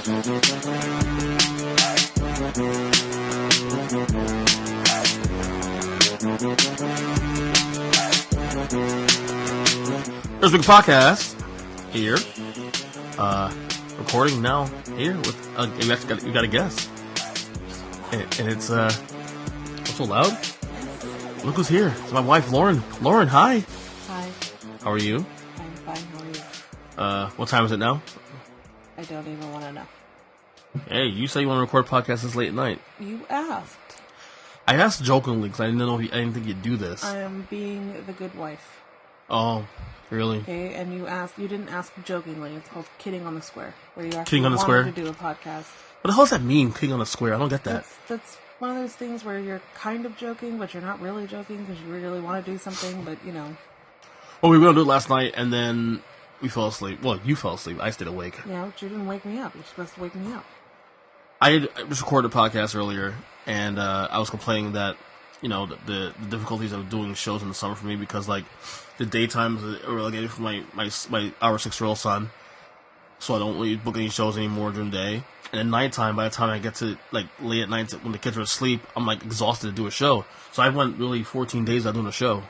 Earnestly podcast here, recording now here with you got a guess, and it's what's so loud? Look who's here! It's my wife, Lauren. Lauren, hi. Hi. How are you? I'm fine. How are you? What time is it now? I don't even want to know. Hey, you say you want to record podcasts this late at night. You asked. I asked jokingly because I didn't think you'd do this. I am being the good wife. Oh, really? Okay, and you didn't ask jokingly. It's called kidding on the square, where you actually Kidding on the square? wanted to do a podcast. What the hell does that mean, kidding on the square? I don't get that. That's one of those things where you're kind of joking, but you're not really joking because you really want to do something, but you know. Well, we were going to do it last night, and then we fell asleep. Well, you fell asleep. I stayed awake. Yeah, but you didn't wake me up. You're supposed to wake me up. I just recorded a podcast earlier, and I was complaining that, you know, the difficulties of doing shows in the summer for me because, like, the daytimes are relegated for my 6-year-old son, so I don't really book any shows anymore during the day. And at nighttime, by the time I get to, like, late at night when the kids are asleep, I'm, like, exhausted to do a show. So I went really 14 days without doing a show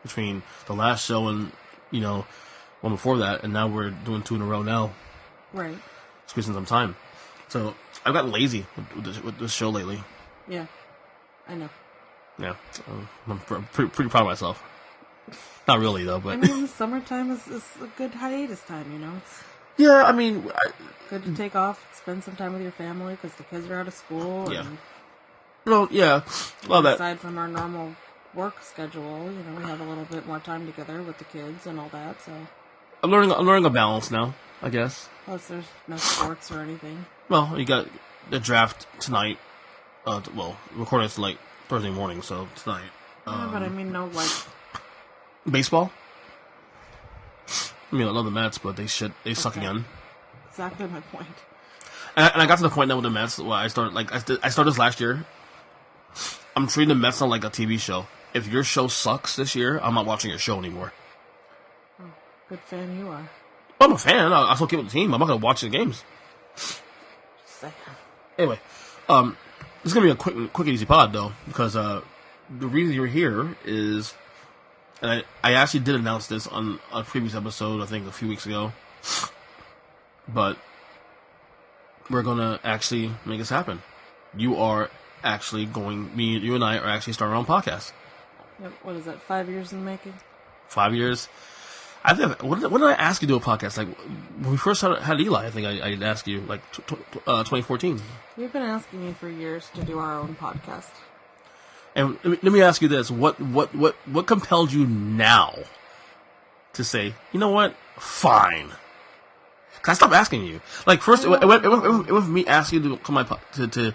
between the last show and, you know, one before that, and now we're doing 2 in a row now. Right. Squeezing some time. So I've gotten lazy with this show lately. Yeah, I know. Yeah, I'm pretty proud of myself. Not really, though, but... I mean, summertime is a good hiatus time, you know? It's yeah, I mean... good to take off, spend some time with your family, because the kids are out of school. Yeah. And Well, yeah. Well, that... aside from our normal work schedule, you know, we have a little bit more time together with the kids and all that, so... I'm learning a balance now, I guess. Plus, there's no sports or anything. Well, you got the draft tonight. Recording it's like Thursday morning, so tonight. Yeah, but I mean, no, like... Baseball? I mean, I love the Mets, but they suck again. Exactly my point. And I got to the point now with the Mets where I started this last year. I'm treating the Mets not like a TV show. If your show sucks this year, I'm not watching your show anymore. Oh, good fan you are. Well, I'm a fan. I'll still keep with the team. I'm not going to watch the games. Just saying. Anyway, this is going to be a quick and easy pod, though, because the reason you're here is... And I actually did announce this on a previous episode, I think a few weeks ago. But we're going to actually make this happen. You are actually you and I are actually starting our own podcast. Yep, what is that, 5 years in the making? 5 years? I think, when did I ask you to do a podcast? Like, when we first had Eli, I think I asked you, like, 2014. You've been asking me for years to do our own podcast. And let me ask you this: what compelled you now to say, you know what, fine? Cause I stopped asking you. Like first, it was me asking you to come to do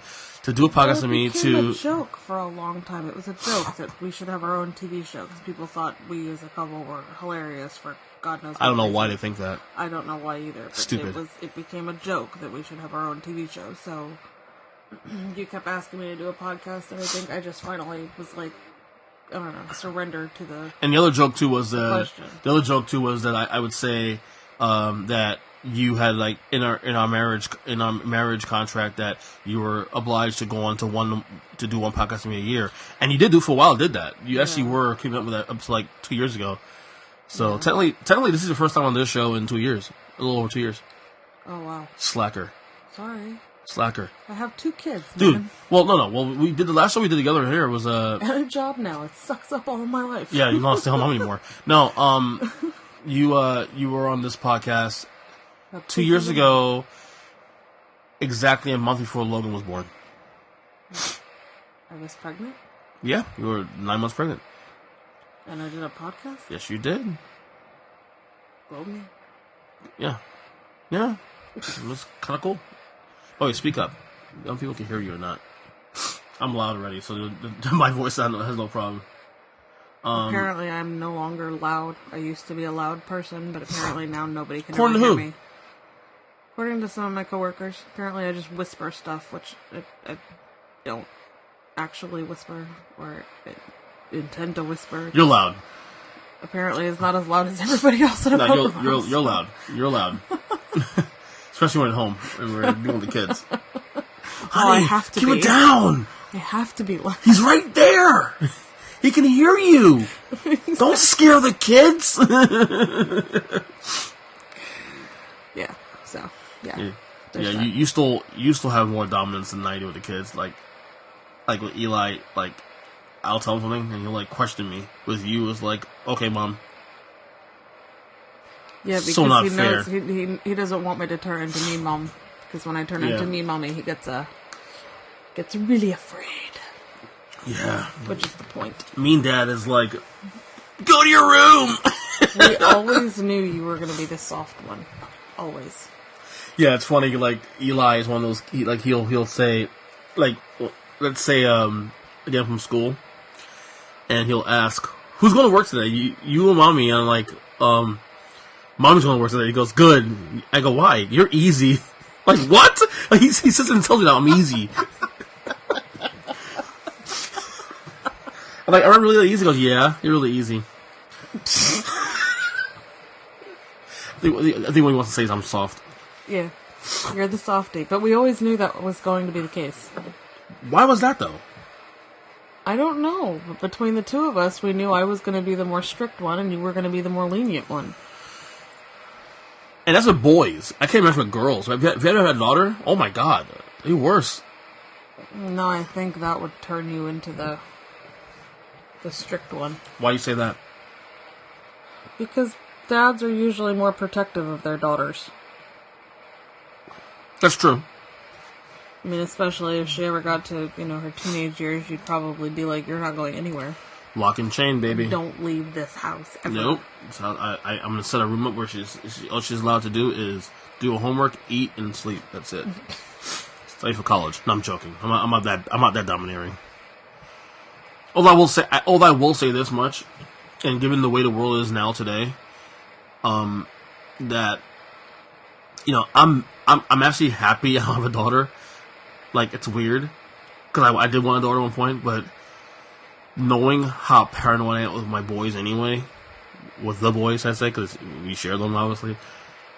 a podcast with me. It became a joke for a long time. It was a joke that we should have our own TV show because people thought we as a couple were hilarious for God knows. I don't know why they think that. I don't know why either. But Stupid. It became a joke that we should have our own TV show. So. You kept asking me to do a podcast, and I think I just finally was like, I don't know, surrender to the. And the other joke too was question. that I would say that you had like in our marriage contract that you were obliged to go on to do one podcast with me a year, and you did do for a while. Did that? You actually were keeping up with that up to like 2 years ago. So technically, this is your first time on this show in 2 years, a little over 2 years. Oh wow! Slacker. Sorry. Slacker. I have 2 kids, dude. Man. Well, no. Well, we did the last show we did together here was and a job now. It sucks up all of my life. Yeah, you don't stay home anymore. No, you were on this podcast 2 years ago, exactly a month before Logan was born. I was pregnant. Yeah, you were 9 months pregnant. And I did a podcast. Yes, you did. Blow me. Yeah. It was kind of cool. Oh, wait, speak up. Some people can hear you or not. I'm loud already, so my voice has no problem. Apparently, I'm no longer loud. I used to be a loud person, but apparently now nobody can According hear to me. According to some of my coworkers, apparently I just whisper stuff, which I don't actually whisper or intend to whisper. You're loud. Apparently, it's not as loud as everybody else in a No, you're loud. You're loud. Especially when at home and we're dealing with the kids. I have to keep be. it down. I have to be loud. He's right there. He can hear you. Don't scare the kids. Yeah. So Yeah, There's you still have more dominance than I do with the kids. Like with Eli, like I'll tell him something and he'll like question me. With you, it's like, okay, mom. Yeah, because so not he fair. knows he doesn't want me to turn into mean mom. Because when I turn into mean mommy, he gets really afraid. Yeah, which is the point. Mean dad is like, go to your room. We always knew you were going to be the soft one. Always. Yeah, it's funny. Like Eli is one of those. He'll say, like, let's say again from school, and he'll ask, "Who's going to work today? You and mommy?" And I'm like, "Mommy's going to work today." He goes, "Good." I go, "Why? You're easy." Like what? Like he sits and tells me that I'm easy. I'm like, "I'm really easy." He goes, "Yeah, you're really easy." I think what he wants to say is I'm soft. Yeah, you're the softie. But we always knew that was going to be the case. Why was that, though? I don't know. But between the two of us, we knew I was going to be the more strict one and you were going to be the more lenient one. And that's with boys. I can't imagine with girls. Have you ever had a daughter? Oh my god. You're worse. No, I think that would turn you into the strict one. Why do you say that? Because dads are usually more protective of their daughters. That's true. I mean, especially if she ever got to, her teenage years, you'd probably be like, you're not going anywhere. Lock and chain, baby. Don't leave this house ever. Nope. So I'm going to set a room up where all she's allowed to do is do her homework, eat, and sleep. That's it. Study for college. No, I'm joking. I'm not that domineering. Although I will say this much, and given the way the world is now today, that I'm actually happy I have a daughter. Like, it's weird because I did want a daughter at one point, but knowing how paranoid I am with my boys anyway, with the boys I say, because we share them obviously,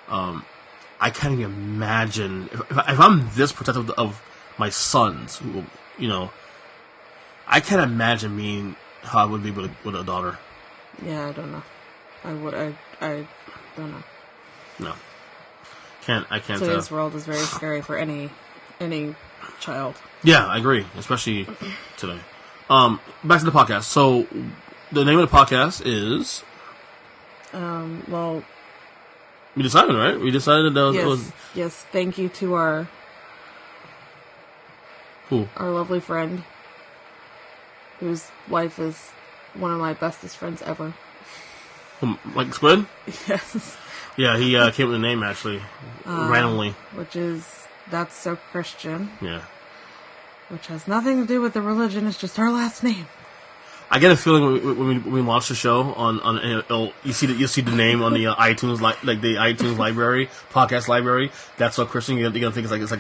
I can't even imagine if I'm this protective of my sons, who I can't imagine being how I would be with a daughter. Yeah, I don't know. I don't know. No. I can't. Today's world is very scary for any child. Yeah, I agree, especially today. Back to the podcast. So, the name of the podcast is. Well. We decided, right? We decided that yes, it was. Yes. Thank you to our. Who? Our lovely friend, whose wife is one of my bestest friends ever. Like Squid? Yes. Yeah, he came with a name actually, randomly. Which is That's So Christian. Yeah. Which has nothing to do with the religion. It's just our last name. I get a feeling when we launch the show on you see the name on the iTunes the iTunes library, podcast library. That's So Christian. You're gonna think it's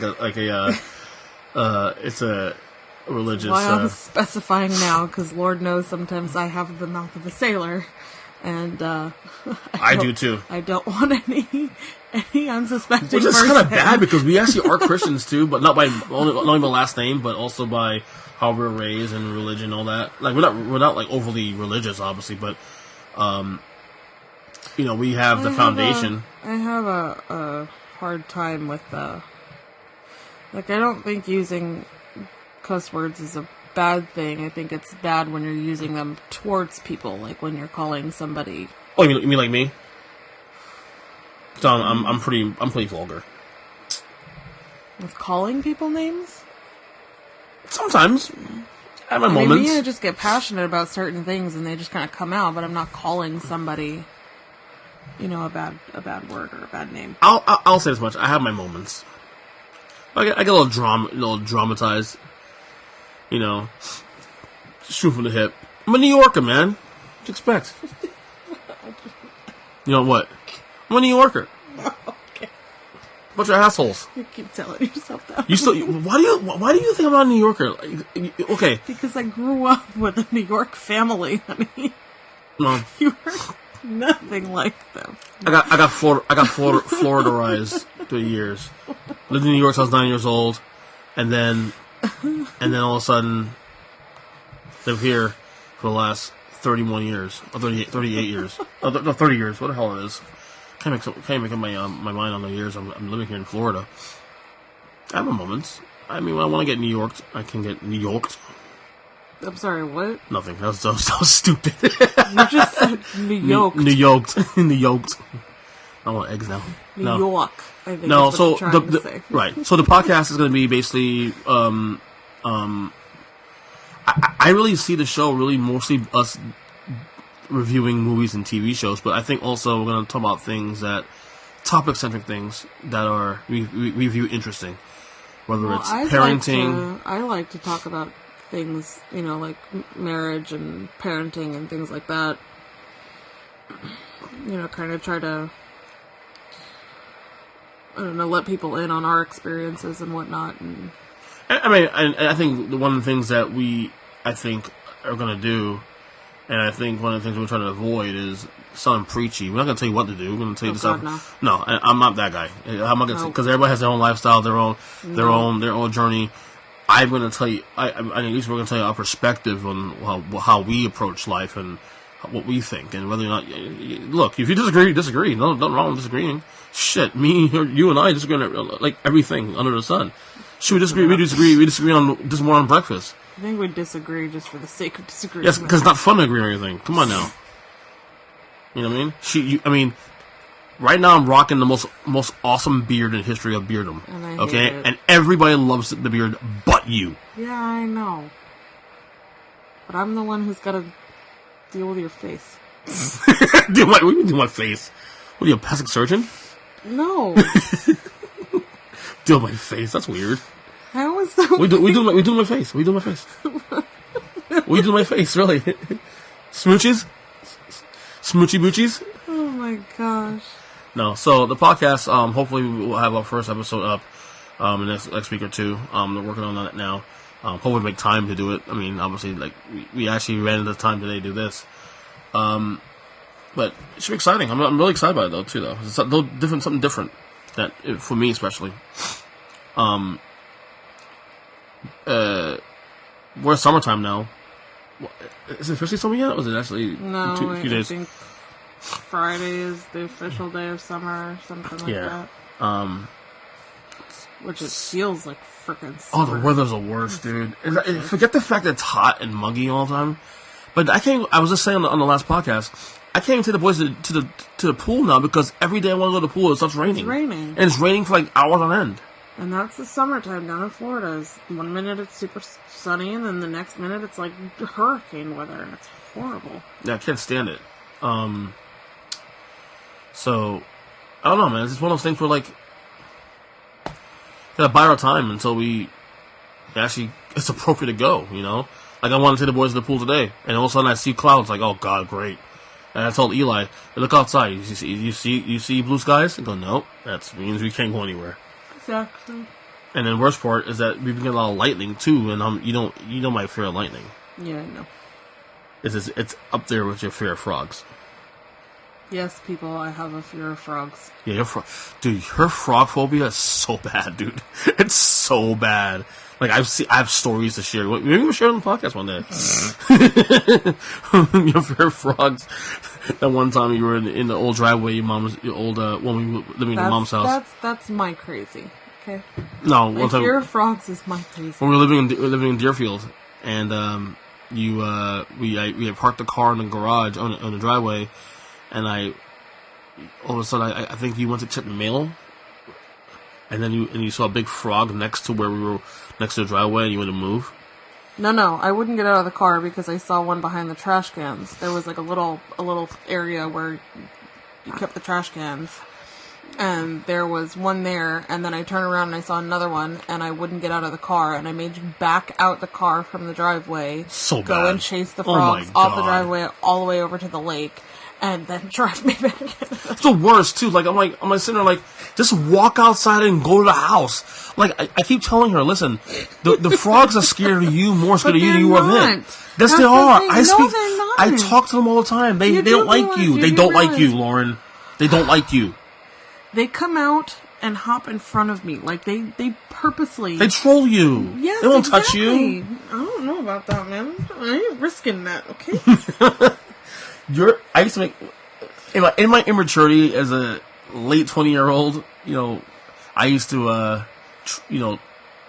a religious. Why I'm specifying now, because Lord knows sometimes I have the mouth of a sailor. And I do too. I don't want any unsuspecting Which is person. kind of bad because we actually are Christians too, but not only by last name, but also by how we're raised and religion, and all that. Like we're not like overly religious, obviously, but we have the foundation. I have a hard time with I don't think using cuss words is a bad thing. I think it's bad when you're using them towards people, like when you're calling somebody. Oh, you mean like me? So I'm pretty vulgar. With calling people names? Sometimes. I have my moments. I just get passionate about certain things and they just kind of come out, but I'm not calling somebody, a bad word or a bad name. I'll say this much. I have my moments. I get a little dramatized. Shoot from the hip. I'm a New Yorker, man. What do you expect? You know what? I'm a New Yorker. Okay. Bunch of assholes. You keep telling yourself that. Why do you think I'm not a New Yorker? Okay. Because I grew up with a New York family, honey. No. You are nothing like them. I got Floridaized. 30 years. Lived in New York since I was 9 years old. And then all of a sudden, live here for the last 31 years. Or 38 years. No, 30 years. What the hell it is. Can't make up my mind on the years I'm living here in Florida. I have my moments. I mean, when I want to get New Yorked, I can get New Yorked. I'm sorry, what? Nothing. That was stupid. You just said New York. New Yorked. New Yorked. I want eggs now. New York, I think. No, is so what you're trying to say. right. So the podcast is going to be basically. I really see the show really mostly us reviewing movies and TV shows, but I think also we're going to talk about things that topic-centric things that are we view interesting, whether it's parenting. I like to talk about things, like marriage and parenting and things like that. Kind of try to, I don't know, let people in on our experiences and whatnot. And I mean, I think one of the things that I think are going to do, and I think one of the things we're trying to avoid is sounding preachy. We're not going to tell you what to do. We're going to tell you this stuff. No, I'm not that guy. I'm not going to, because everybody has their own lifestyle, their own journey. I'm going to tell you. At least we're going to tell you our perspective on how we approach life and what we think, and whether or not. Look, if you disagree. Nothing wrong with disagreeing. Shit, you and I disagree on like everything under the sun. Should we disagree? We disagree on this more on breakfast. I think we disagree just for the sake of disagreeing. Yes, because it's not fun to agree on everything. Come on now. You know what I mean? Right now I'm rocking the most awesome beard in the history of beardom. And I hate it. And everybody loves the beard but you. Yeah, I know. But I'm the one who's got to deal with your face. What do you mean do my face? What are you, a plastic surgeon? No. Deal with my face? That's weird. How is that? We do my face. We do my face. We do my face, really. Smoochies? Smoochy boochies? Oh my gosh. No, so the podcast, hopefully we'll have our first episode up in the next week or two. They're working on that now. Hopefully make time to do it. I mean, obviously, like, we actually ran into time today to do this. But it should be exciting. I'm really excited about it, though, too, though. It's something different, that for me, especially. We're summertime now. Is it officially summer yet? Or was it actually a few days? I think Friday is the official day of summer or something like that. Which it feels like frickin' summer. Oh, the weather's the worst, dude. Forget the fact that it's hot and muggy all the time. But I was just saying on the last podcast, I can't even take the boys to the pool now because every day I want to go to the pool, it starts raining. It's raining. And it's raining for like hours on end. And that's the summertime down in Florida. One minute it's super sunny, and then the next minute it's like hurricane weather, and it's horrible. Yeah, I can't stand it. So, I don't know, man. It's just one of those things where, like, gotta bide our time until it's appropriate to go, you know? Like, I wanted to take the boys to the pool today, and all of a sudden I see clouds, like, oh, God, great. And I told Eli, hey, look outside. You see blue skies? I go, no, that means we can't go anywhere. Exactly. And then the worst part is that we've been getting a lot of lightning too, and you know my fear of lightning. Yeah, I know. It's up there with your fear of frogs. Yes, people, I have a fear of frogs. Yeah, dude, her frog phobia is so bad, dude. It's so bad. Like I have stories to share. Maybe we'll share it on the podcast one day. Your fear of frogs. That one time you were in the old driveway, when we were living in your mom's house. That's my crazy. Okay. No, my fear of frogs is my crazy. When we were living in Deerfield, and we had parked the car in the garage on the driveway, and all of a sudden I think you went to check the mail, and then you saw a big frog next to where we were next to the driveway, and you went to move. No, I wouldn't get out of the car because I saw one behind the trash cans. There was like a little area where you kept the trash cans, and there was one there, and then I turned around and I saw another one, and I wouldn't get out of the car, and I made you back out the car from the driveway, so go bad. And chase the frogs off the driveway all the way over to the lake, and then drive me back. It's the worst too. Like I'm sitting there like, just walk outside and go to the house. Like I keep telling her, listen, the frogs are scared of you, more scared of you than you are of them. Yes, they are. I talk to them all the time. They don't like you. They don't like you, Lauren. They don't like you. They come out and hop in front of me. Like, they purposely... They troll you. Yes, they won't exactly. touch you. I don't know about that, man. I ain't risking that, okay? I used to make... In my immaturity as a late 20-year-old, I used to,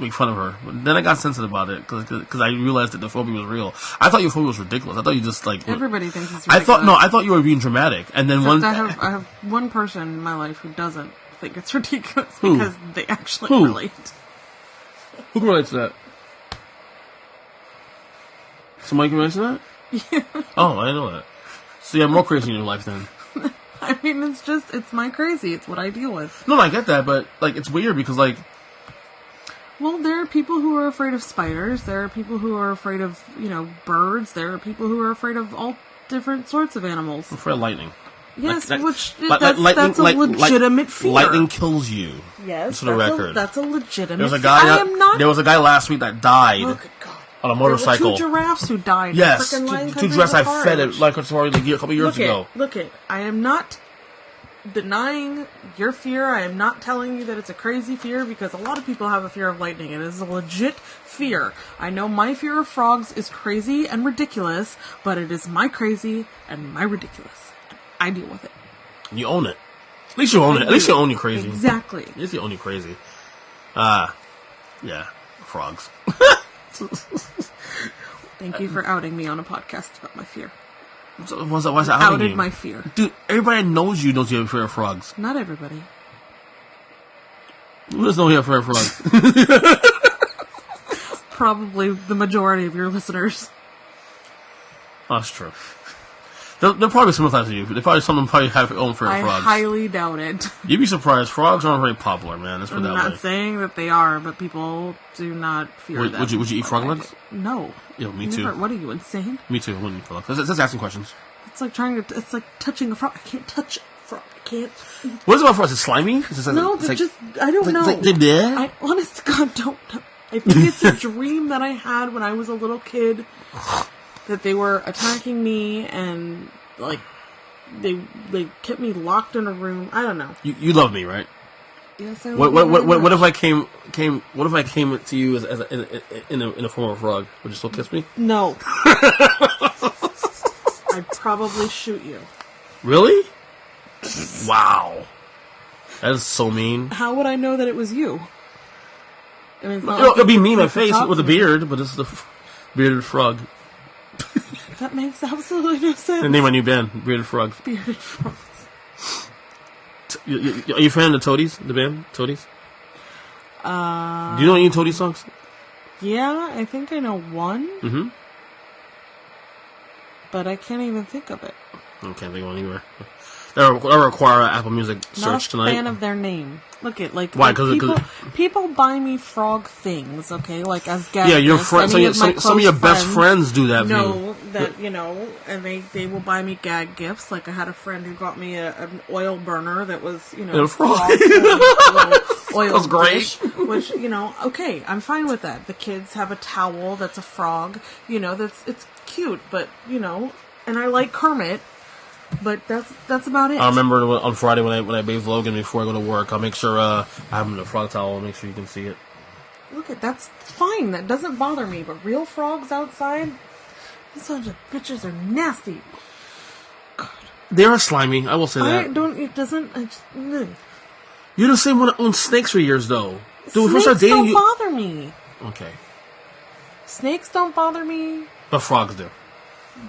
make fun of her. But then I got sensitive about it because I realized that the phobia was real. I thought your phobia was ridiculous. I thought you just everybody thinks it's ridiculous. I thought you were being dramatic. And then I have one person in my life who doesn't think it's ridiculous because they actually relate. Who can relate to that? Somebody can relate to that? Yeah. Oh, I know that. So you have more crazy in your life then. I mean, it's my crazy. It's what I deal with. No, I get that, but it's weird because well, there are people who are afraid of spiders. There are people who are afraid of, birds. There are people who are afraid of all different sorts of animals. I'm afraid of lightning. Yes, that's a legitimate fear. Lightning kills you. Yes, for the record. That's a legitimate fear. There was a guy last week that died on a motorcycle. There were 2 giraffes who died. Yes, 2 giraffes I fed at Lion Country Safari a couple years ago. Look it. I am not denying your fear. I am not telling you that it's a crazy fear because a lot of people have a fear of lightning. It is a legit fear. I know my fear of frogs is crazy and ridiculous, but it is my crazy and my ridiculous. I deal with it. You own it. At least you own it. At least you own your crazy. Exactly. At least you own your crazy. Yeah. Frogs. Thank you for outing me on a podcast about my fear. So, why's that outing outed you? my fear. Dude, everybody knows you have a fear of frogs. Not everybody. Who doesn't know you have a fear of frogs? Probably the majority of your listeners. Oh, that's true. They'll probably sympathize with you. Someone probably have their own fear of frogs. I highly doubt it. You'd be surprised. Frogs aren't very popular, man. Let's put it that way. I'm not saying that they are, but people do not fear them. Would you eat frog legs? No. Yeah, me too. What are you, insane? Me too. I wouldn't eat frog legs. That's asking questions. It's like it's like touching a frog. I can't touch a frog. I can't. What is it about frogs? Is it slimy? No, I don't know. I honest to God don't know. I think it's a dream that I had when I was a little kid. That they were attacking me and they kept me locked in a room. I don't know. You love me, right? Yes, I love you. What if I came? What if I came to you in a form of a frog? Would you still kiss me? No. I'd probably shoot you. Really? Wow. That is so mean. How would I know that it was you? I mean, it'll be me in my face with a beard, but it's the bearded frog. That makes absolutely no sense. And name my new band, Bearded Frogs. Bearded Frogs. Are you a fan of the Toadies, the band? Toadies? Do you know any Toadies songs? Yeah, I think I know one. Mm-hmm. But I can't even think of it. I can't think of one either. That'll require an Apple Music search tonight. Not a fan of their name. Look at why? People buy me frog things, okay? Like as gifts. Yeah, your friends. Some of your best friends do that. And they will buy me gag gifts. Like I had a friend who got me an oil burner that was a frog. Oil That's great. Dish, which okay, I'm fine with that. The kids have a towel that's a frog. It's cute, but and I like Kermit. But that's about it. I remember on Friday when I bathe Logan before I go to work, I'll make sure I have him in a frog towel and make sure you can see it. Look, that's fine. That doesn't bother me. But real frogs outside, these sons of bitches are nasty. God. They are slimy. I will say that. You're the same one that owned snakes for years, though. Dude, snakes don't bother me. Okay. Snakes don't bother me. But frogs do.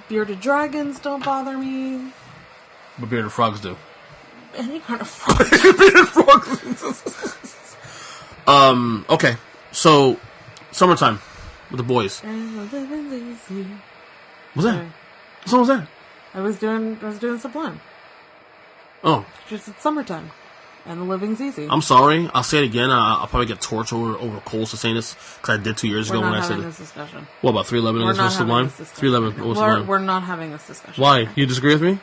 Bearded dragons don't bother me. But bearded frogs do. Any kind of frog. Bearded frogs. Okay. So, summertime with the boys. What's that? What song was that? I was doing Sublime. Oh. Just it's summertime. And the living's easy. I'm sorry. I'll say it again. I'll probably get torched over Coles to saying this because I did 2 years ago when I said it. We're not having this discussion. What about 311 against Sublime? 311. We're not having this discussion. Why? You disagree with me?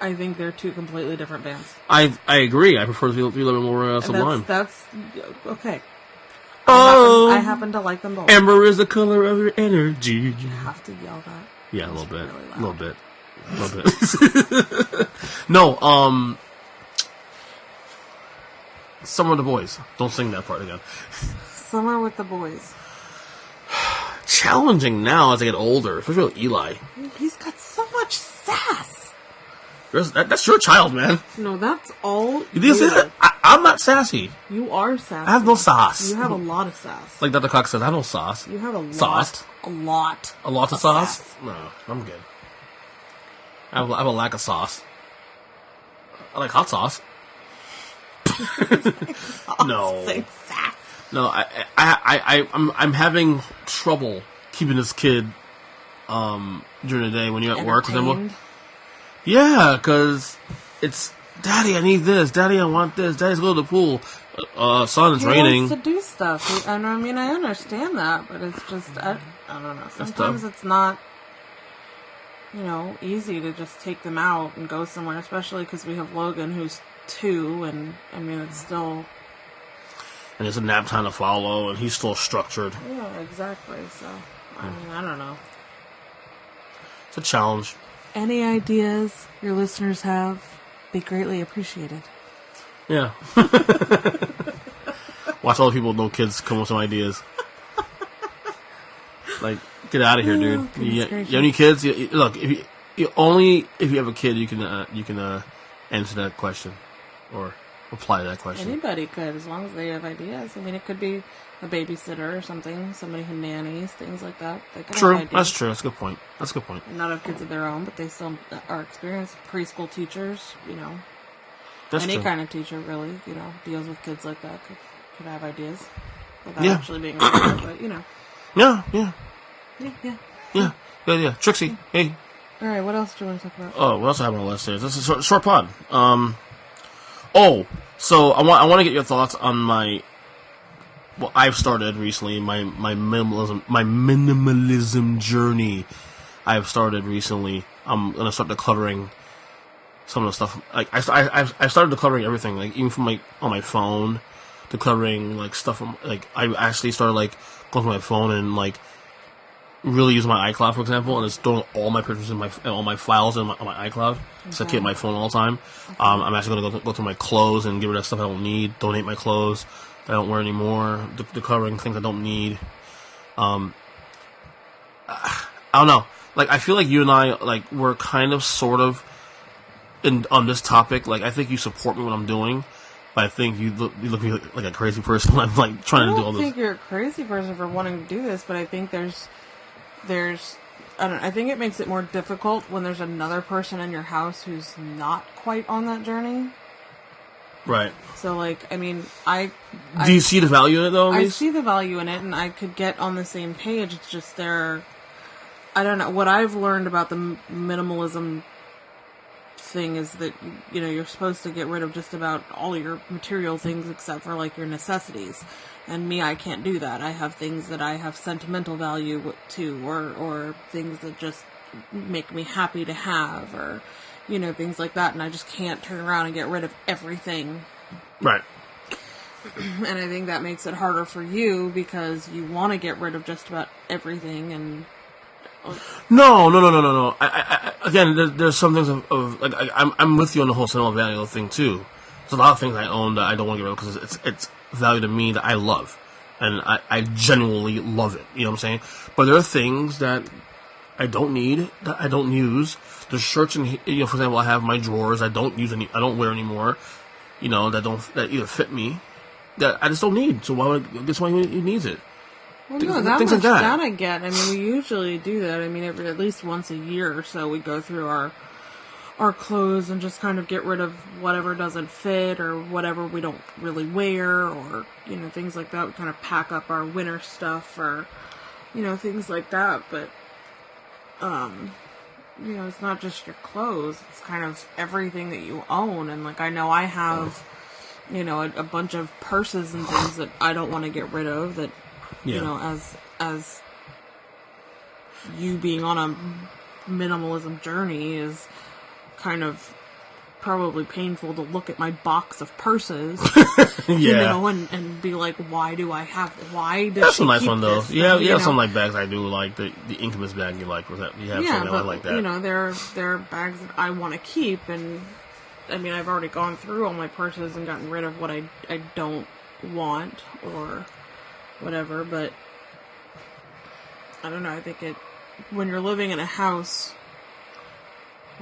I think they're two completely different bands. I agree. I prefer 311 more Sublime. That's okay. Oh, I happen to like them both. Amber is the color of your energy. You have to yell that. Yeah, a little bit. A little bit. No, Summer with the boys. Don't sing that part again. Summer with the boys. Challenging now as I get older, especially with Eli. He's got so much sass. That's your child, man. No, that's all. You say that? I'm not sassy. You are sassy. I have no sauce. You have a lot of sass. Like Dr. Cox says, I have no sauce. You have a lot. Sauce? A lot. A lot of sauce? Sass. No, I'm good. I have a lack of sauce. I like hot sauce. No. Say sass. No, I'm having trouble keeping this kid during the day when you're at work. Yeah, because it's, Daddy, I need this. Daddy, I want this. Daddy's go to the pool. Son, it's raining. He wants to do stuff. I mean, I understand that, but it's just, I don't know. Sometimes it's not, easy to just take them out and go somewhere, especially because we have Logan, who's 2, and I mean, it's still... And it's a nap time to follow, and he's still structured. Yeah, exactly. So, I mean, I don't know. It's a challenge. Any ideas your listeners have, be greatly appreciated. Yeah. Watch other people with no kids come with some ideas. Like, get out of here, dude. You have any kids? Look, if you have a kid, you can answer that question or reply to that question. Anybody could, as long as they have ideas. I mean, it could be a babysitter or something, somebody who nannies, things like that. They could True, have ideas. that's true. That's a good point. Not have kids of their own, but they still are experienced. Preschool teachers, That's any true. kind of teacher really, deals with kids like that could have ideas without actually being a parent, but Yeah. Yeah. Yeah. Trixie, hey. All right, what else do you want to talk about? Oh, what else I have on the list here? This is a short pod. So I want to get your thoughts on what I've started recently, my minimalism journey. I've started recently. I'm gonna start decluttering some of the stuff. Like I started decluttering everything, like even from on my phone, decluttering like stuff. Like I actually started going to my phone and really using my iCloud, for example, and just throwing all my pictures in all my files on my iCloud. So I keep my phone all the time. I'm actually going to go through my clothes and get rid of stuff I don't need, donate my clothes that I don't wear anymore, decluttering things I don't need. I don't know. I feel like you and I, we're kind of sort of on this topic. I think you support me when I'm doing, but I think you look at me like a crazy person when I'm trying to do all this. I don't think you're a crazy person for wanting to do this, but I think there's I think it makes it more difficult when there's another person in your house who's not quite on that journey. Right. So, I mean, do you see the value in it, though? I see the value in it, and I could get on the same page. It's just I don't know. What I've learned about the minimalism thing is that, you're supposed to get rid of just about all your material things except for, your necessities. And me, I can't do that. I have things that I have sentimental value to, or things that just make me happy to have, or, things like that. And I just can't turn around and get rid of everything. Right. And I think that makes it harder for you because you want to get rid of just about everything. And No. Again, there's some things I'm with you on the whole sentimental value thing too. There's a lot of things I own that I don't want to get rid of because it's value to me that I love, and I genuinely love it. You know what I'm saying? But there are things that I don't need, that I don't use. There's shirts and for example, I have my drawers I don't use I don't wear anymore. That either fit me, that I just don't need. So why would who needs it? Well, no, that I get. I mean, we usually do that. I mean, at least once a year or so, we go through our clothes and just kind of get rid of whatever doesn't fit or whatever we don't really wear, or things like that. We kind of pack up our winter stuff or things like that. But it's not just your clothes, it's kind of everything that you own. And I know I have a bunch of purses and things that I don't want to get rid of, that as you being on a minimalism journey is kind of probably painful to look at my box of purses, and be like, why did that's she a nice keep one though. This? Yeah, some bags I do like the Incubus bag you like. Was that? You have something but I like that. there are bags that I want to keep, and I mean, I've already gone through all my purses and gotten rid of what I don't want or whatever, but I don't know, I think when you're living in a house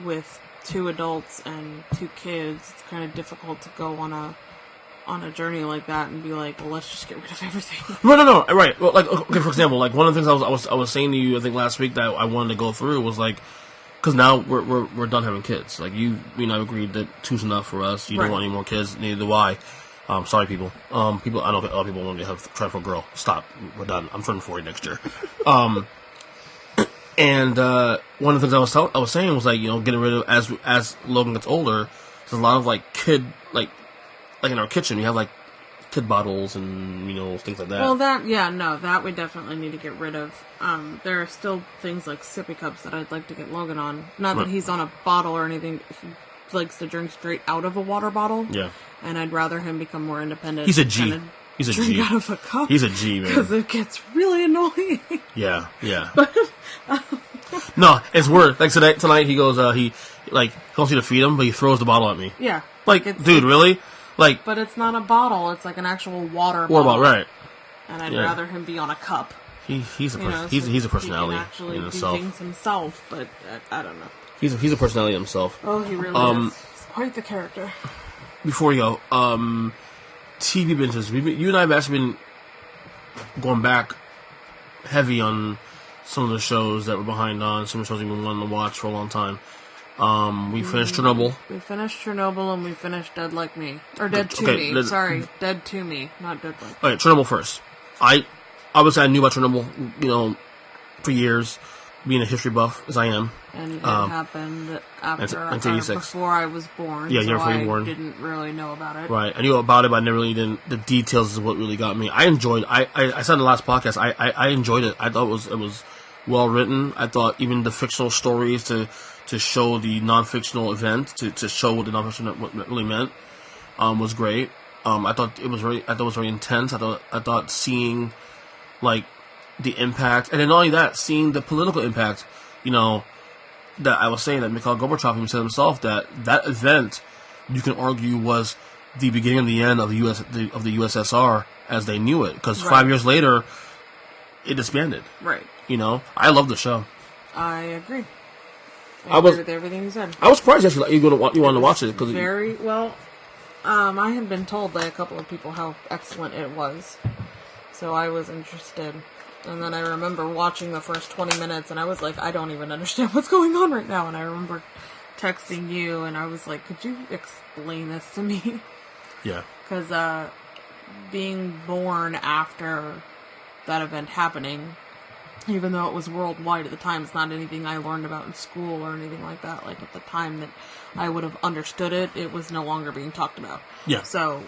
with 2 adults and 2 kids, it's kind of difficult to go on a journey like that and be like, well, let's just get rid of everything. No, right. Well, like, okay, for example, like, one of the things I was saying to you, I think last week, that I wanted to go through was, like, because now we're done having kids. Like, you and I agreed that 2's enough for us. You don't want any more kids, neither do I. Sorry, people. I know a lot of people want to try for a girl. Stop. We're done. I'm turning 40 next year. And one of the things I was saying was, like, getting rid of, as Logan gets older, there's a lot of, like, kid, like in our kitchen, we have, like, kid bottles and, things like that. Well, that we definitely need to get rid of. There are still things like sippy cups that I'd like to get Logan on. Not that he's on a bottle or anything. He likes to drink straight out of a water bottle. Yeah. And I'd rather him become more independent. He's a G. He's a drink G. out of a cup. He's a G, man. Because it gets really annoying. Yeah. No, it's weird. Like, tonight he goes, he wants you to feed him, but he throws the bottle at me. Yeah. Like, dude, really? Like, but it's not a bottle. It's like an actual water bottle, right? And I'd rather him be on a cup. He's a personality he can actually in do himself. things himself, but I don't know. He's a personality himself. Oh, he really is. He's quite the character. Before you go, TV binges. You and I have actually been going back heavy on some of the shows that we're behind on. Some of the shows we've been wanting to watch for a long time. We finished Chernobyl. We finished Chernobyl and we finished Dead Like Me. Or Dead to Me. Sorry, Dead to Me, not Dead Like Me. Okay, Chernobyl first. Obviously I knew about Chernobyl, for years, being a history buff as I am. And it happened before I was born. Yeah, you're before you were born. I didn't really know about it. Right, I knew about it, but I never really didn't. The details is what really got me. I enjoyed. I said in the last podcast, I enjoyed it. I thought it was well written. I thought even the fictional stories to show the non-fictional event, to show what the non-fictional really meant, was great. I thought it was very intense. I thought seeing, like, the impact, and then not only that, seeing the political impact, that I was saying that Mikhail Gorbachev even said himself that event, you can argue, was the beginning and the end of the USSR as they knew it, because 5 years later, it disbanded. Right. I love the show. I agree. I agree with everything you said. I was surprised actually you wanted to watch it because very well. I had been told by a couple of people how excellent it was, so I was interested. And then I remember watching the first 20 minutes, and I was like, I don't even understand what's going on right now. And I remember texting you, and I was like, could you explain this to me? Yeah. Because being born after that event happening, even though it was worldwide at the time, it's not anything I learned about in school or anything like that. Like, at the time that I would have understood it, it was no longer being talked about. Yeah. So,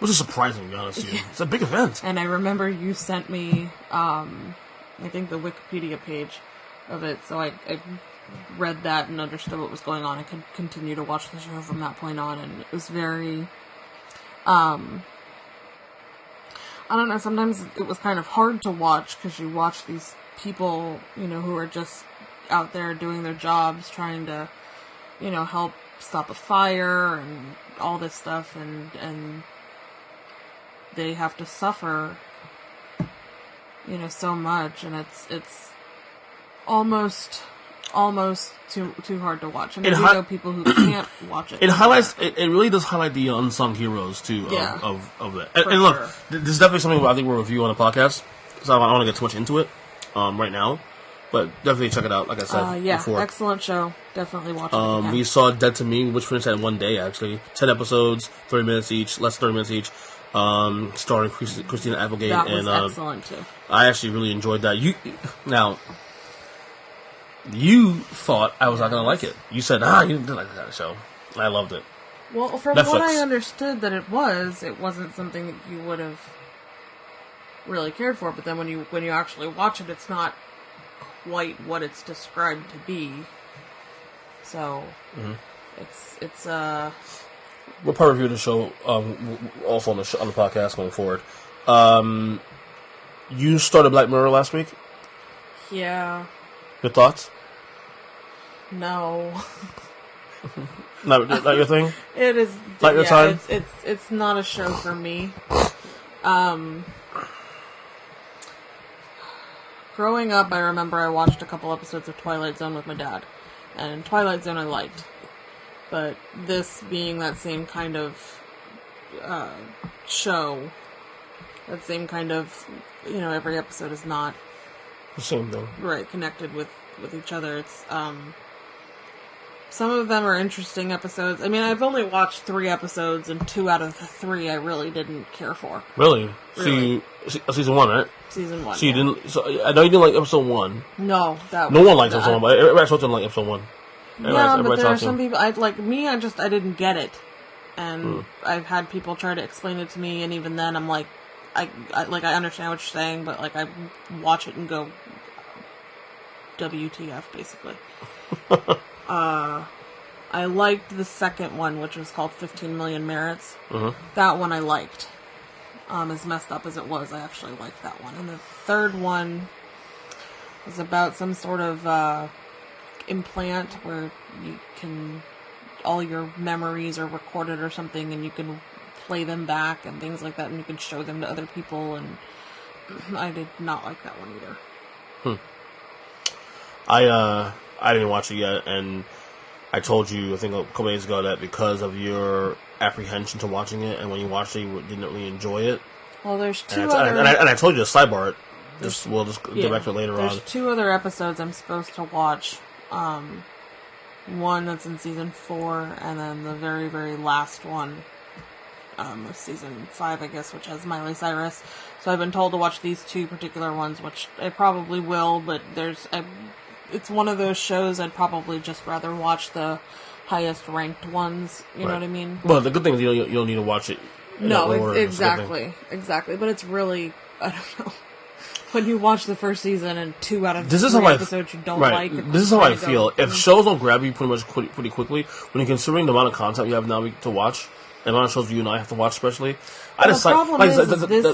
which is surprising, to be honest with you. It's a big event. And I remember you sent me, I think, the Wikipedia page of it, so I read that and understood what was going on. I could continue to watch the show from that point on, and it was very, I don't know, sometimes it was kind of hard to watch, because you watch these people, who are just out there doing their jobs, trying to, help stop a fire and all this stuff, and they have to suffer, so much, and it's almost too hard to watch. And I know people who can't watch it. It really does highlight the unsung heroes too of it. And look, this is definitely something I think we'll review on the podcast, so I don't want to get too much into it right now. But definitely check it out, like I said before. Excellent show. Definitely watch it. We saw Dead to Me, which finished in one day, actually. 10 episodes, 30 minutes each, less 30 minutes each, starring Christina Applegate. That was excellent, too. I actually really enjoyed that. You thought I was not going to like it. You said, you didn't like that kind of show. I loved it. Well, from Netflix. What I understood that it wasn't something that you would have really cared for, but then when you actually watch it, it's not quite what it's described to be. So, it's we'll probably review the show also on the podcast going forward. You started Black Mirror last week? Yeah. Your thoughts? No. Not your thing? It is. Not your time? It's not a show for me. Growing up, I remember I watched a couple episodes of Twilight Zone with my dad. And Twilight Zone I liked. But this being that same kind of show, that same kind of, every episode is not... The same thing. Right, connected with each other. It's, some of them are interesting episodes. I mean, I've only watched 3 episodes, and 2 out of the 3 I really didn't care for. Really? Really. Season 1, right? Season 1. So you didn't. So I know you didn't like episode 1. No, no one likes episode 1, but everybody didn't like episode 1. Yeah, but there are some people. I didn't get it, and I've had people try to explain it to me, and even then, I'm like, I understand what you're saying, but like I watch it and go, WTF, basically. I liked the second one, which was called 15 Million Merits. That one I liked. As messed up as it was, I actually liked that one. And the third one was about some sort of implant where you can... all your memories are recorded or something, and you can play them back and things like that, and you can show them to other people, and I did not like that one either. I didn't watch it yet, and I told you, I think a couple days ago, that because of your apprehension to watching it, and when you watched it, you didn't really enjoy it. Well, there's two and other... And I told you to sidebar it. We'll just get back to it later on. There's 2 other episodes I'm supposed to watch. One that's in season 4, and then the very, very last one of season 5, I guess, which has Miley Cyrus. So I've been told to watch these 2 particular ones, which I probably will, but it's one of those shows I'd probably just rather watch the highest ranked ones. You know what I mean? Well, the good thing is you don't need to watch it. No, exactly. But it's really, I don't know. When you watch the first season and 2 out of 3 episodes you don't like. This is how I feel. If shows don't grab you pretty quickly, when you're considering the amount of content you have now to watch, the amount of shows you and I have to watch especially, the problem is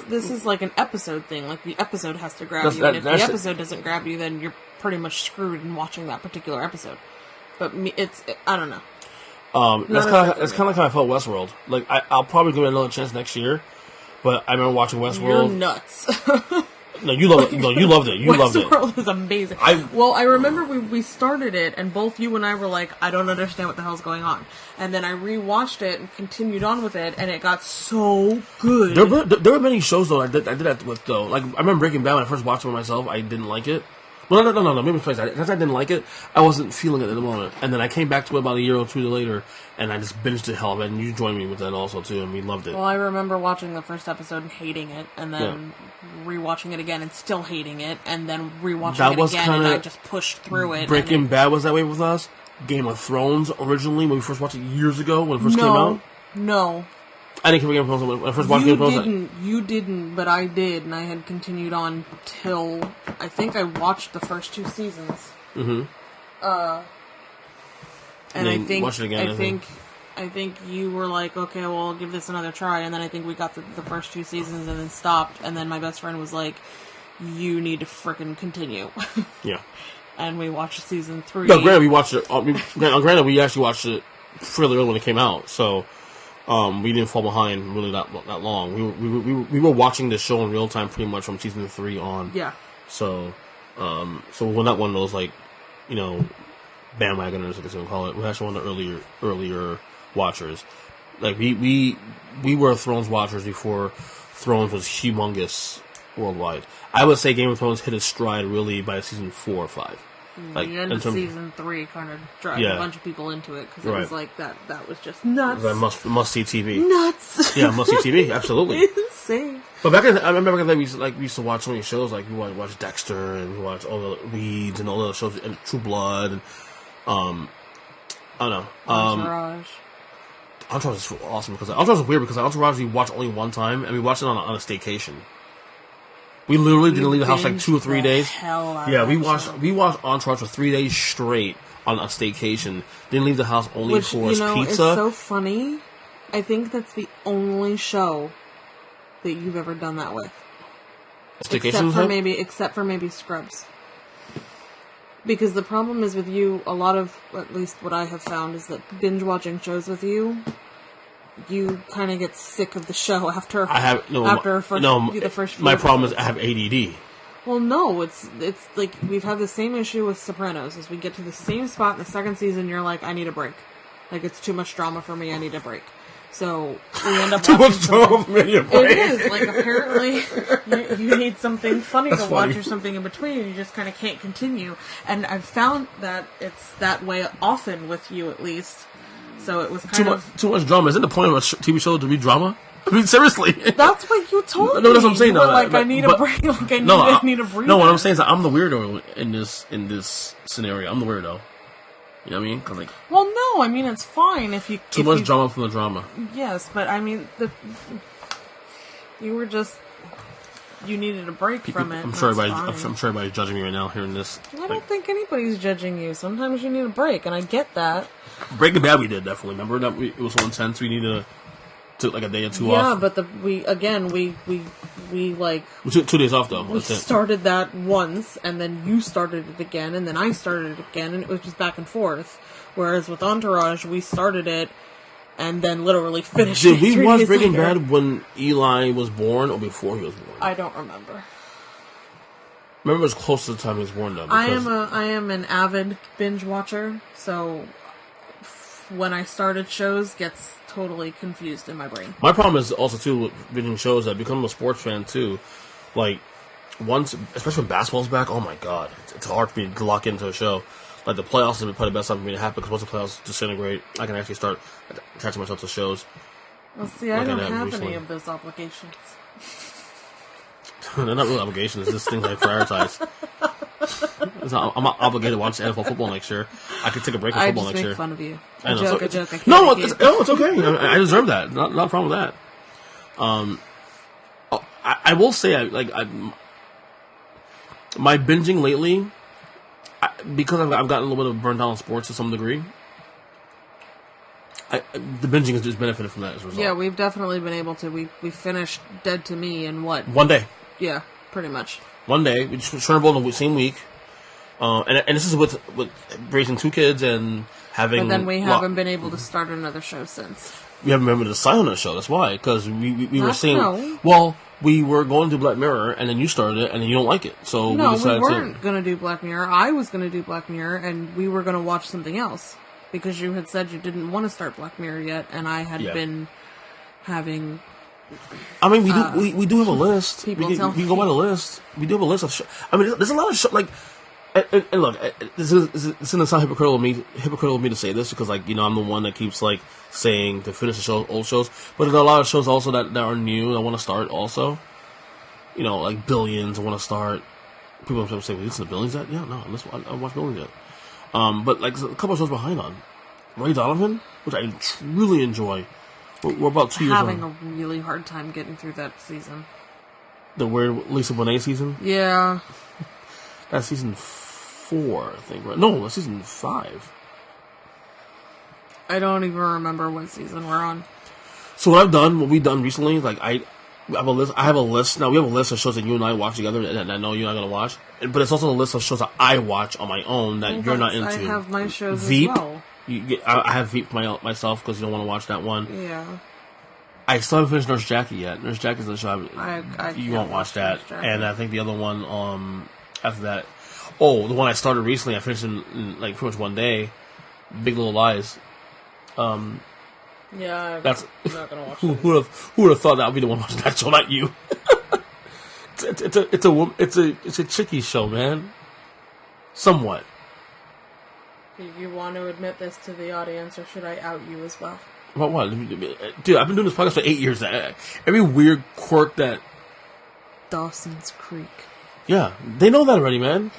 this is like an episode thing. Like, the episode has to grab you, and if the episode doesn't grab you, then you're pretty much screwed in watching that particular episode. But I don't know. That's kind of like how I felt Westworld. Like, I'll probably give it another chance next year, but I remember watching Westworld. You're nuts. No, you loved it. No, you loved it. You loved it. Westworld is amazing. I remember we started it, and both you and I were like, I don't understand what the hell's going on. And then I rewatched it and continued on with it, and it got so good. There were many shows, though, I did that with, though. Like, I remember Breaking Bad when I first watched it myself, I didn't like it. Well, no. Maybe because I didn't like it, I wasn't feeling it at the moment. And then I came back to it about a year or 2 later, and I just binged it hell of it. And you joined me with that also, too, and we loved it. Well, I remember watching the first episode and hating it, and then rewatching it again and still hating it, and then rewatching it again, and I just pushed through it. Breaking Bad was that way with us. Game of Thrones, originally, when we first watched it years ago, when it first came out. No. I didn't Game of Thrones when I first watched Game of Thrones. You didn't, but I did, and I had continued on till I think I watched the first 2 seasons. Mm-hmm. And I think watch it again, I think you were like, okay, well, I'll give this another try, and then I think we got the first 2 seasons and then stopped, and then my best friend was like, you need to frickin' continue. Yeah. And we watched season 3. No, granted, we watched it. Granted, we actually watched it fairly early when it came out, so we didn't fall behind really that long. We were watching the show in real time pretty much from season 3 on. Yeah. So we're not one of those, like, bandwagoners, I guess you would call it. We're actually one of the earlier watchers. Like, we were Thrones watchers before Thrones was humongous worldwide. I would say Game of Thrones hit its stride really by season 4 or 5. Like, the end of season 3 kind of dragged a bunch of people into it, because it was like that was just nuts. That must see TV. Nuts. Yeah, must see TV. Absolutely. Insane. But I remember back then we used to watch so many shows. Like, we watched Dexter, and we watched all the Weeds and all the shows, and True Blood, and I don't know. Entourage. Entourage is awesome because Entourage is weird because Entourage we watched only one time, and we watched it on a staycation. We literally didn't leave the house like 2 or 3 days. We watched Entourage for 3 days straight on a staycation. Didn't leave the house only for pizza. It's so funny. I think that's the only show that you've ever done that with. Staycation, except for maybe Scrubs. Because the problem is with you, a lot of, at least what I have found, is that binge watching shows with you kind of get sick of the show after the first few my problem is episodes. I have ADD. Well, no, it's like we've had the same issue with Sopranos. As we get to the same spot in the second season, you're like, I need a break. Like, it's too much drama for me, I need a break. So we end up too watching much drama for me to break. It is. Like, apparently you need something funny to watch or something in between, and you just kind of can't continue. And I've found that it's that way often with you, at least. So it was too much drama. Isn't the point of a TV show to be drama? I mean, seriously. That's what you told me. No, that's what I'm saying. You were like, I need a break. Like, I need a breather. No, what I'm saying is that I'm the weirdo in this scenario. I'm the weirdo. You know what I mean? 'Cause like, well, no, I mean, it's fine if you... Too much drama from the drama. Yes, but I mean, you were just... You needed a break from it. I'm sure everybody's judging me right now hearing this. I don't think anybody's judging you. Sometimes you need a break, and I get that. Breaking Bad we did, definitely. Remember that it was so intense we needed took like a day or two off. Yeah, but we took 2 days off though. We started that once, and then you started it again, and then I started it again, and it was just back and forth. Whereas with Entourage, we started it and then literally finished it. Did we watch Breaking Bad when Eli was born or before he was born? I don't remember. Remember, it was close to the time he was born though. I am an avid binge watcher, so when I started shows, gets totally confused in my brain. My problem is also too with binging shows that become a sports fan too. Like once, especially when basketball's back, oh my god, it's hard for me to lock into a show. Like the playoffs is probably the best time for me to happen because once the playoffs disintegrate, I can actually start attaching myself to shows. Well, see, I don't have any of those obligations. They're not really obligations. It's just things I prioritize. I'm not obligated to watch NFL football next year. I could take a break from football next year. I just make fun of you. I joke. No, it's okay. I deserve that. Not a problem with that. I will say, my binging lately, because I've gotten a little bit of burnt out on sports to some degree. The binging has just benefited from that as a result. Yeah, we've definitely been able to. We finished Dead to Me in what? One day. Yeah, pretty much. One day. We just turned in the same week. And this is with raising 2 kids and having... But then we haven't been able to start another show since. We haven't been able to decide on a show, that's why. Because we were saying... No. Well, we were going to do Black Mirror, and then you started it, and then you don't like it. So no, we decided we weren't going to do Black Mirror. I was going to do Black Mirror, and we were going to watch something else. Because you had said you didn't want to start Black Mirror yet, and I had been having... I mean, we do have a list. We can go by the list. We do have a list of shows. I mean, there's a lot of shows, like... And look, this is gonna sound hypocritical of me to say this because, like, you know, I'm the one that keeps like saying to finish the old shows. But there's a lot of shows also that are new that want to start. Also, you know, like Billions. I want to start. People say, "We listen to Billions yet?" Yeah, no, I watch Billions yet. But like a couple of shows behind on Ray Donovan, which I truly enjoy. We're about 2 years having on. a really hard time getting through that season. The weird Lisa Bonet season. Yeah. That's season 4, I think, right? No, that's season 5. I don't even remember what season we're on. So what we've done recently, like I have a list. Now we have a list of shows that you and I watch together that I know you're not gonna watch. But it's also a list of shows that I watch on my own that you're not into. I have my shows Veep, as well. I have Veep myself because you don't want to watch that one. Yeah. I still haven't finished Nurse Jackie yet. Nurse Jackie's the show you won't watch that. And I think the other one after that. Oh, the one I started recently, I finished in like pretty much one day. Big Little Lies. Yeah, that's I'm not gonna watch who would have thought that would be the one watching that show, not you. it's a chicky show, man. Somewhat. Do you want to admit this to the audience, or should I out you as well? What? Dude, I've been doing this podcast for 8 years. Every weird quirk that... Dawson's Creek. Yeah, they know that already, man.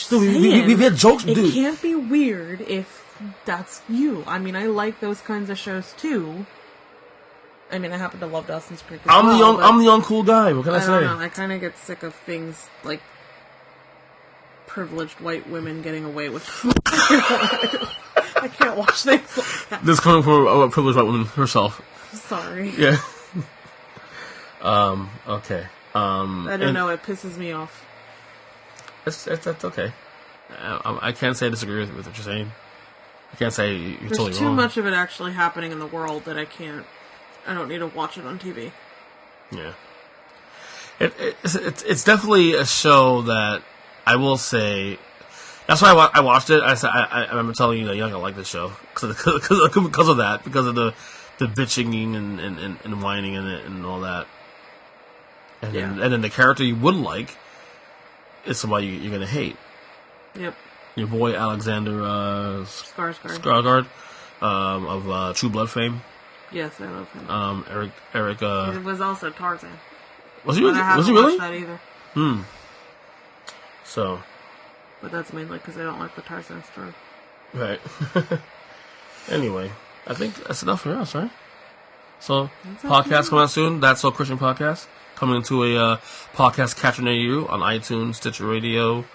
Dude, we've had jokes, dude. It can't be weird if that's you. I mean, I like those kinds of shows too. I mean, I happen to love Dawson's Creek as well. I'm the uncool guy. What can I say? I don't know. I kind of get sick of things like privileged white women getting away with. I can't watch things like that. This coming from a privileged white woman herself. Sorry. Yeah. Okay. I don't know. It pisses me off. That's okay. I can't say I disagree with what you're saying. I can't say you're There's totally too wrong. much of it actually happening in the world that I don't need to watch it on TV. Yeah. It's definitely a show that I will say. That's why I watched it. I remember telling you that you're not gonna like this show because of that, because of the bitching and whining and all that. And then the character you would like is somebody you're gonna hate. Yep. Your boy Alexander Skarsgård of True Blood fame. Yes, I love him. Eric. It was also Tarzan. Was he? But I haven't Was he really? watched that either. So. But that's mainly because I don't like the Tarzan story. Right. Anyway, I think that's enough for us, right? So, podcast coming out soon. That's So Christian Podcast. Coming into a podcast catcher near you on iTunes, Stitcher Radio.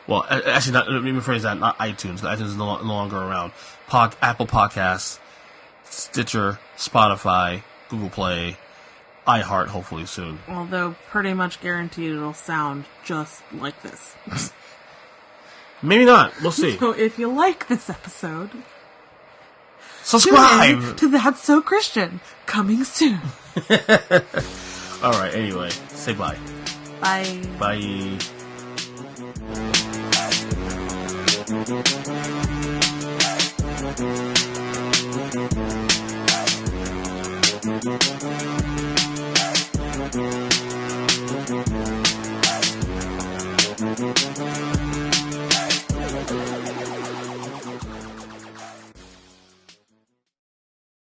Well, actually, let me rephrase that. Not iTunes. iTunes is no longer around. Apple Podcasts, Stitcher, Spotify, Google Play, iHeart, hopefully soon. Although, pretty much guaranteed it'll sound just like this. Maybe not. We'll see. So, if you like this episode, subscribe tune in to That's So Christian. Coming soon. All right. Anyway, say bye. Bye. Bye. Thank you.